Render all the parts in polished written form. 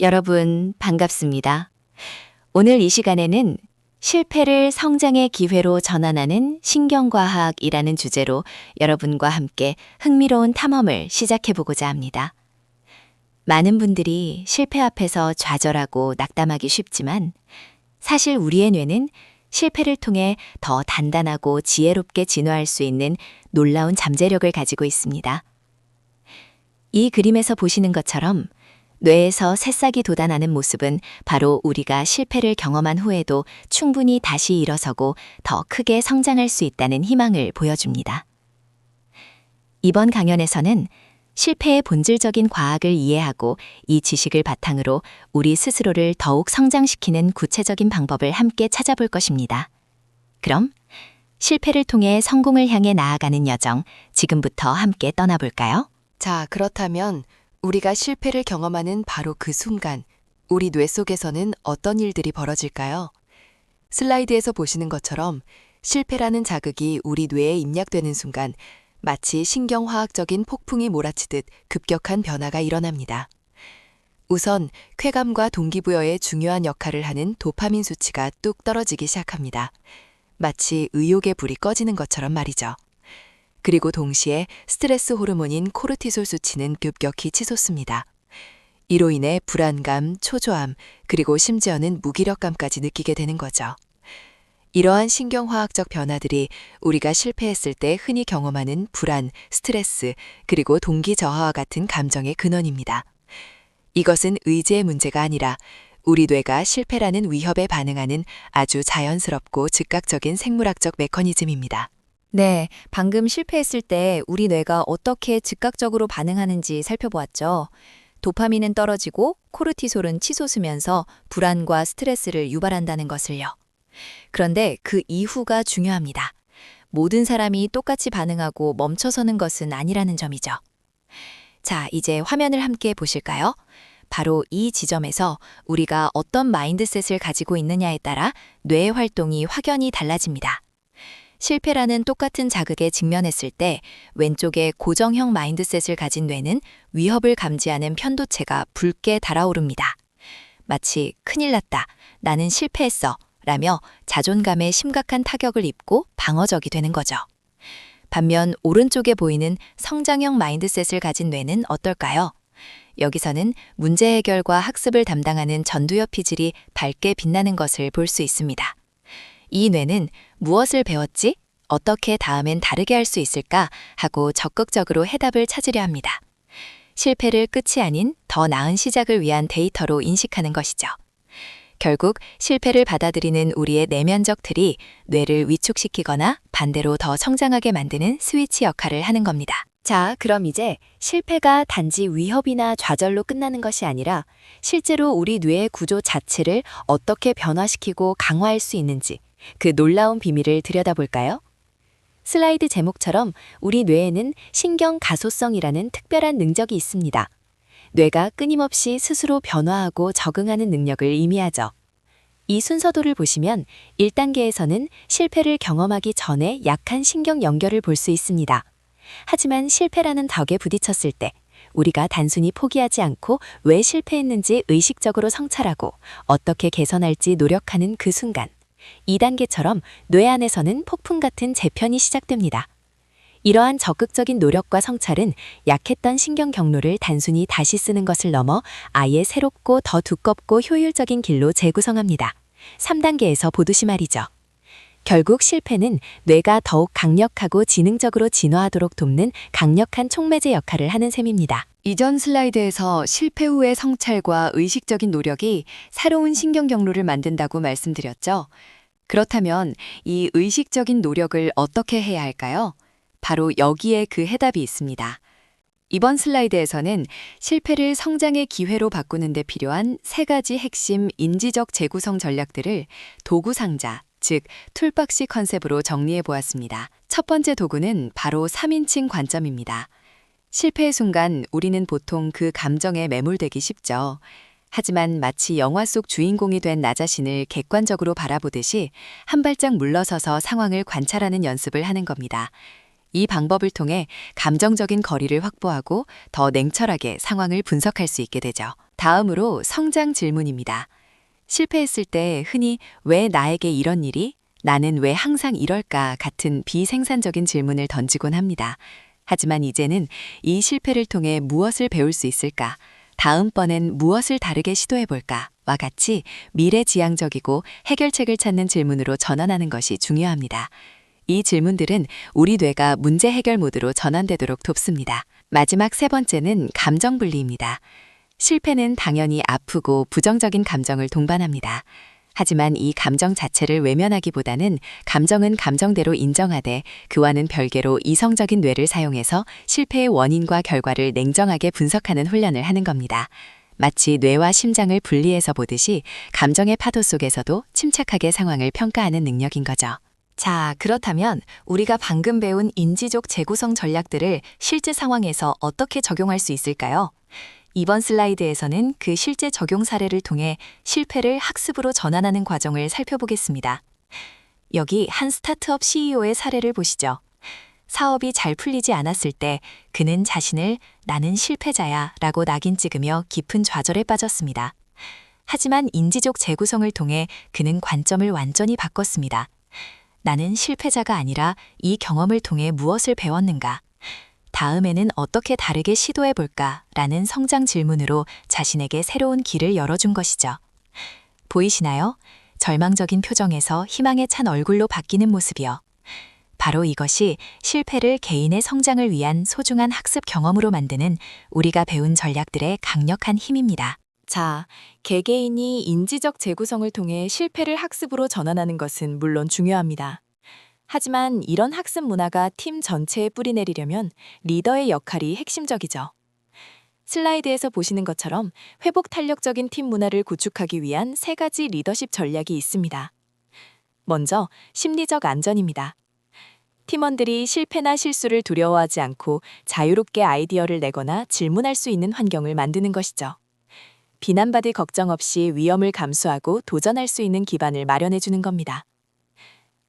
여러분, 반갑습니다. 오늘 이 시간에는 실패를 성장의 기회로 전환하는 신경과학이라는 주제로 여러분과 함께 흥미로운 탐험을 시작해 보고자 합니다. 많은 분들이 실패 앞에서 좌절하고 낙담하기 쉽지만 사실 우리의 뇌는 실패를 통해 더 단단하고 지혜롭게 진화할 수 있는 놀라운 잠재력을 가지고 있습니다. 이 그림에서 보시는 것처럼 뇌에서 새싹이 돋아나는 모습은 바로 우리가 실패를 경험한 후에도 충분히 다시 일어서고 더 크게 성장할 수 있다는 희망을 보여줍니다. 이번 강연에서는 실패의 본질적인 과학을 이해하고 이 지식을 바탕으로 우리 스스로를 더욱 성장시키는 구체적인 방법을 함께 찾아볼 것입니다. 그럼 실패를 통해 성공을 향해 나아가는 여정, 지금부터 함께 떠나볼까요? 자, 그렇다면 우리가 실패를 경험하는 바로 그 순간, 우리 뇌 속에서는 어떤 일들이 벌어질까요? 슬라이드에서 보시는 것처럼 실패라는 자극이 우리 뇌에 입력되는 순간 마치 신경화학적인 폭풍이 몰아치듯 급격한 변화가 일어납니다. 우선 쾌감과 동기부여에 중요한 역할을 하는 도파민 수치가 뚝 떨어지기 시작합니다. 마치 의욕의 불이 꺼지는 것처럼 말이죠. 그리고 동시에 스트레스 호르몬인 코르티솔 수치는 급격히 치솟습니다. 이로 인해 불안감, 초조함, 그리고 심지어는 무기력감까지 느끼게 되는 거죠. 이러한 신경화학적 변화들이 우리가 실패했을 때 흔히 경험하는 불안, 스트레스, 그리고 동기 저하와 같은 감정의 근원입니다. 이것은 의지의 문제가 아니라 우리 뇌가 실패라는 위협에 반응하는 아주 자연스럽고 즉각적인 생물학적 메커니즘입니다. 네, 방금 실패했을 때 우리 뇌가 어떻게 즉각적으로 반응하는지 살펴보았죠. 도파민은 떨어지고 코르티솔은 치솟으면서 불안과 스트레스를 유발한다는 것을요. 그런데 그 이후가 중요합니다. 모든 사람이 똑같이 반응하고 멈춰서는 것은 아니라는 점이죠. 자, 이제 화면을 함께 보실까요? 바로 이 지점에서 우리가 어떤 마인드셋을 가지고 있느냐에 따라 뇌의 활동이 확연히 달라집니다. 실패라는 똑같은 자극에 직면했을 때 왼쪽의 고정형 마인드셋을 가진 뇌는 위협을 감지하는 편도체가 붉게 달아오릅니다. 마치 큰일 났다, 나는 실패했어 라며 자존감에 심각한 타격을 입고 방어적이 되는 거죠. 반면 오른쪽에 보이는 성장형 마인드셋을 가진 뇌는 어떨까요? 여기서는 문제 해결과 학습을 담당하는 전두엽 피질이 밝게 빛나는 것을 볼 수 있습니다. 이 뇌는 무엇을 배웠지? 어떻게 다음엔 다르게 할 수 있을까? 하고 적극적으로 해답을 찾으려 합니다. 실패를 끝이 아닌 더 나은 시작을 위한 데이터로 인식하는 것이죠. 결국 실패를 받아들이는 우리의 내면적 틀이 뇌를 위축시키거나 반대로 더 성장하게 만드는 스위치 역할을 하는 겁니다. 자, 그럼 이제 실패가 단지 위협이나 좌절로 끝나는 것이 아니라 실제로 우리 뇌의 구조 자체를 어떻게 변화시키고 강화할 수 있는지 그 놀라운 비밀을 들여다볼까요? 슬라이드 제목처럼 우리 뇌에는 신경 가소성이라는 특별한 능력이 있습니다. 뇌가 끊임없이 스스로 변화하고 적응하는 능력을 의미하죠. 이 순서도를 보시면 1단계에서는 실패를 경험하기 전에 약한 신경 연결을 볼 수 있습니다. 하지만 실패라는 덕에 부딪혔을 때 우리가 단순히 포기하지 않고 왜 실패했는지 의식적으로 성찰하고 어떻게 개선할지 노력하는 그 순간 2단계처럼 뇌 안에서는 폭풍 같은 재편이 시작됩니다. 이러한 적극적인 노력과 성찰은 약했던 신경 경로를 단순히 다시 쓰는 것을 넘어 아예 새롭고 더 두껍고 효율적인 길로 재구성합니다. 3단계에서 보듯이 말이죠. 결국 실패는 뇌가 더욱 강력하고 지능적으로 진화하도록 돕는 강력한 촉매제 역할을 하는 셈입니다. 이전 슬라이드에서 실패 후의 성찰과 의식적인 노력이 새로운 신경 경로를 만든다고 말씀드렸죠. 그렇다면 이 의식적인 노력을 어떻게 해야 할까요? 바로 여기에 그 해답이 있습니다. 이번 슬라이드에서는 실패를 성장의 기회로 바꾸는 데 필요한 3가지 핵심 인지적 재구성 전략들을 도구 상자, 즉 툴박스 컨셉으로 정리해 보았습니다. 첫 번째 도구는 바로 3인칭 관점입니다. 실패의 순간 우리는 보통 그 감정에 매몰되기 쉽죠. 하지만 마치 영화 속 주인공이 된 나 자신을 객관적으로 바라보듯이 한 발짝 물러서서 상황을 관찰하는 연습을 하는 겁니다. 이 방법을 통해 감정적인 거리를 확보하고 더 냉철하게 상황을 분석할 수 있게 되죠. 다음으로 성장 질문입니다. 실패했을 때 흔히 왜 나에게 이런 일이? 나는 왜 항상 이럴까? 같은 비생산적인 질문을 던지곤 합니다. 하지만 이제는 이 실패를 통해 무엇을 배울 수 있을까? 다음번엔 무엇을 다르게 시도해볼까? 와 같이 미래지향적이고 해결책을 찾는 질문으로 전환하는 것이 중요합니다. 이 질문들은 우리 뇌가 문제 해결 모드로 전환되도록 돕습니다. 마지막 세 번째는 감정 분리입니다. 실패는 당연히 아프고 부정적인 감정을 동반합니다. 하지만 이 감정 자체를 외면하기보다는 감정은 감정대로 인정하되 그와는 별개로 이성적인 뇌를 사용해서 실패의 원인과 결과를 냉정하게 분석하는 훈련을 하는 겁니다. 마치 뇌와 심장을 분리해서 보듯이 감정의 파도 속에서도 침착하게 상황을 평가하는 능력인 거죠. 자, 그렇다면 우리가 방금 배운 인지적 재구성 전략들을 실제 상황에서 어떻게 적용할 수 있을까요? 이번 슬라이드에서는 그 실제 적용 사례를 통해 실패를 학습으로 전환하는 과정을 살펴보겠습니다. 여기 한 스타트업 CEO의 사례를 보시죠. 사업이 잘 풀리지 않았을 때 그는 자신을 나는 실패자야 라고 낙인 찍으며 깊은 좌절에 빠졌습니다. 하지만 인지적 재구성을 통해 그는 관점을 완전히 바꿨습니다. 나는 실패자가 아니라 이 경험을 통해 무엇을 배웠는가? 다음에는 어떻게 다르게 시도해볼까? 라는 성장 질문으로 자신에게 새로운 길을 열어준 것이죠. 보이시나요? 절망적인 표정에서 희망에 찬 얼굴로 바뀌는 모습이요. 바로 이것이 실패를 개인의 성장을 위한 소중한 학습 경험으로 만드는 우리가 배운 전략들의 강력한 힘입니다. 자, 개개인이 인지적 재구성을 통해 실패를 학습으로 전환하는 것은 물론 중요합니다. 하지만 이런 학습 문화가 팀 전체에 뿌리내리려면 리더의 역할이 핵심적이죠. 슬라이드에서 보시는 것처럼 회복 탄력적인 팀 문화를 구축하기 위한 3가지 리더십 전략이 있습니다. 먼저, 심리적 안전입니다. 팀원들이 실패나 실수를 두려워하지 않고 자유롭게 아이디어를 내거나 질문할 수 있는 환경을 만드는 것이죠. 비난받을 걱정 없이 위험을 감수하고 도전할 수 있는 기반을 마련해주는 겁니다.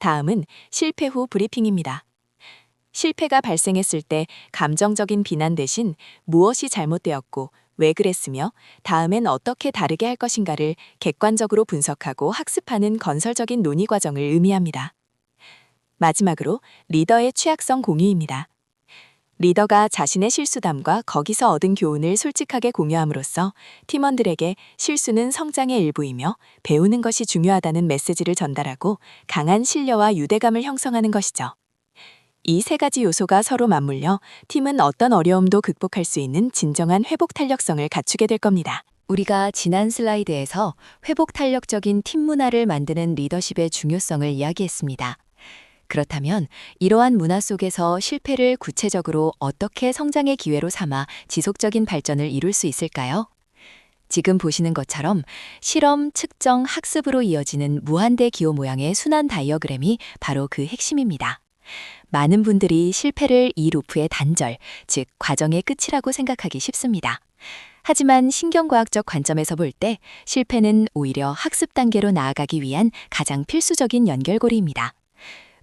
다음은 실패 후 브리핑입니다. 실패가 발생했을 때 감정적인 비난 대신 무엇이 잘못되었고 왜 그랬으며 다음엔 어떻게 다르게 할 것인가를 객관적으로 분석하고 학습하는 건설적인 논의 과정을 의미합니다. 마지막으로 리더의 취약성 공유입니다. 리더가 자신의 실수담과 거기서 얻은 교훈을 솔직하게 공유함으로써 팀원들에게 실수는 성장의 일부이며 배우는 것이 중요하다는 메시지를 전달하고 강한 신뢰와 유대감을 형성하는 것이죠. 이 3가지 요소가 서로 맞물려 팀은 어떤 어려움도 극복할 수 있는 진정한 회복 탄력성을 갖추게 될 겁니다. 우리가 지난 슬라이드에서 회복 탄력적인 팀 문화를 만드는 리더십의 중요성을 이야기했습니다. 그렇다면 이러한 문화 속에서 실패를 구체적으로 어떻게 성장의 기회로 삼아 지속적인 발전을 이룰 수 있을까요? 지금 보시는 것처럼 실험, 측정, 학습으로 이어지는 무한대 기호 모양의 순환 다이어그램이 바로 그 핵심입니다. 많은 분들이 실패를 이 루프의 단절, 즉 과정의 끝이라고 생각하기 쉽습니다. 하지만 신경과학적 관점에서 볼 때 실패는 오히려 학습 단계로 나아가기 위한 가장 필수적인 연결고리입니다.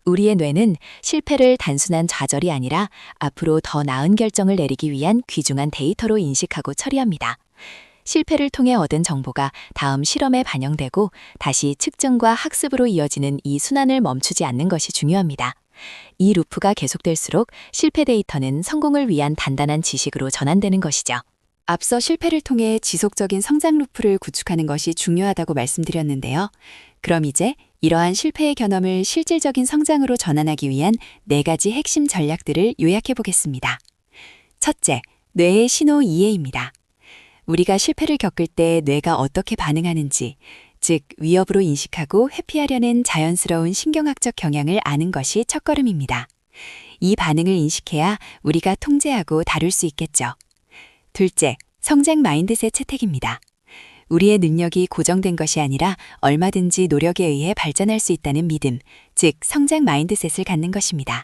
우리의 뇌는 실패를 단순한 좌절이 아니라 앞으로 더 나은 결정을 내리기 위한 귀중한 데이터로 인식하고 처리합니다. 실패를 통해 얻은 정보가 다음 실험에 반영되고 다시 측정과 학습으로 이어지는 이 순환을 멈추지 않는 것이 중요합니다. 이 루프가 계속될수록 실패 데이터는 성공을 위한 단단한 지식으로 전환되는 것이죠. 앞서 실패를 통해 지속적인 성장 루프를 구축하는 것이 중요하다고 말씀드렸는데요. 그럼 이제 이러한 실패의 경험을 실질적인 성장으로 전환하기 위한 4가지 핵심 전략들을 요약해 보겠습니다. 첫째, 뇌의 신호 이해입니다. 우리가 실패를 겪을 때 뇌가 어떻게 반응하는지, 즉 위협으로 인식하고 회피하려는 자연스러운 신경학적 경향을 아는 것이 첫걸음입니다. 이 반응을 인식해야 우리가 통제하고 다룰 수 있겠죠. 둘째, 성장 마인드셋 채택입니다. 우리의 능력이 고정된 것이 아니라 얼마든지 노력에 의해 발전할 수 있다는 믿음, 즉 성장 마인드셋을 갖는 것입니다.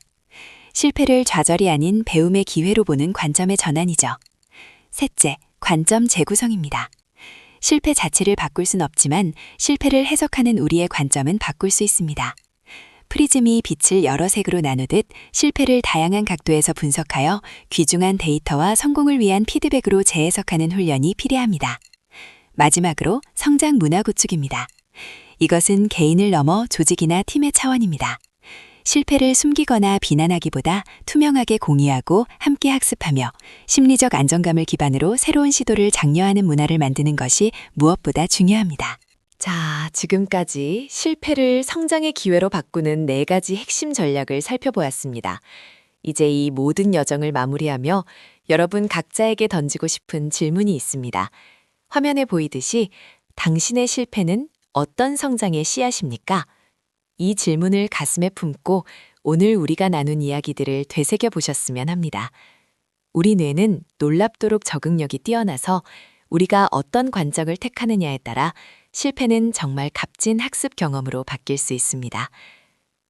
실패를 좌절이 아닌 배움의 기회로 보는 관점의 전환이죠. 셋째, 관점 재구성입니다. 실패 자체를 바꿀 순 없지만 실패를 해석하는 우리의 관점은 바꿀 수 있습니다. 프리즘이 빛을 여러 색으로 나누듯 실패를 다양한 각도에서 분석하여 귀중한 데이터와 성공을 위한 피드백으로 재해석하는 훈련이 필요합니다. 마지막으로 성장 문화 구축입니다. 이것은 개인을 넘어 조직이나 팀의 차원입니다. 실패를 숨기거나 비난하기보다 투명하게 공유하고 함께 학습하며 심리적 안정감을 기반으로 새로운 시도를 장려하는 문화를 만드는 것이 무엇보다 중요합니다. 자, 지금까지 실패를 성장의 기회로 바꾸는 4가지 핵심 전략을 살펴보았습니다. 이제 이 모든 여정을 마무리하며 여러분 각자에게 던지고 싶은 질문이 있습니다. 화면에 보이듯이 당신의 실패는 어떤 성장의 씨앗입니까? 이 질문을 가슴에 품고 오늘 우리가 나눈 이야기들을 되새겨 보셨으면 합니다. 우리 뇌는 놀랍도록 적응력이 뛰어나서 우리가 어떤 관점을 택하느냐에 따라 실패는 정말 값진 학습 경험으로 바뀔 수 있습니다.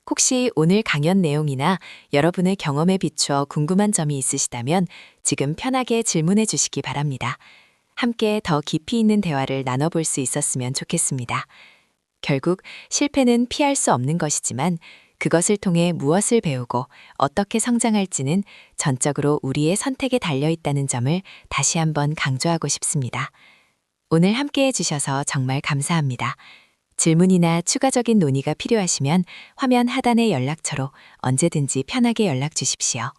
혹시 오늘 강연 내용이나 여러분의 경험에 비추어 궁금한 점이 있으시다면 지금 편하게 질문해 주시기 바랍니다. 함께 더 깊이 있는 대화를 나눠볼 수 있었으면 좋겠습니다. 결국 실패는 피할 수 없는 것이지만 그것을 통해 무엇을 배우고 어떻게 성장할지는 전적으로 우리의 선택에 달려 있다는 점을 다시 한번 강조하고 싶습니다. 오늘 함께 해주셔서 정말 감사합니다. 질문이나 추가적인 논의가 필요하시면 화면 하단의 연락처로 언제든지 편하게 연락 주십시오.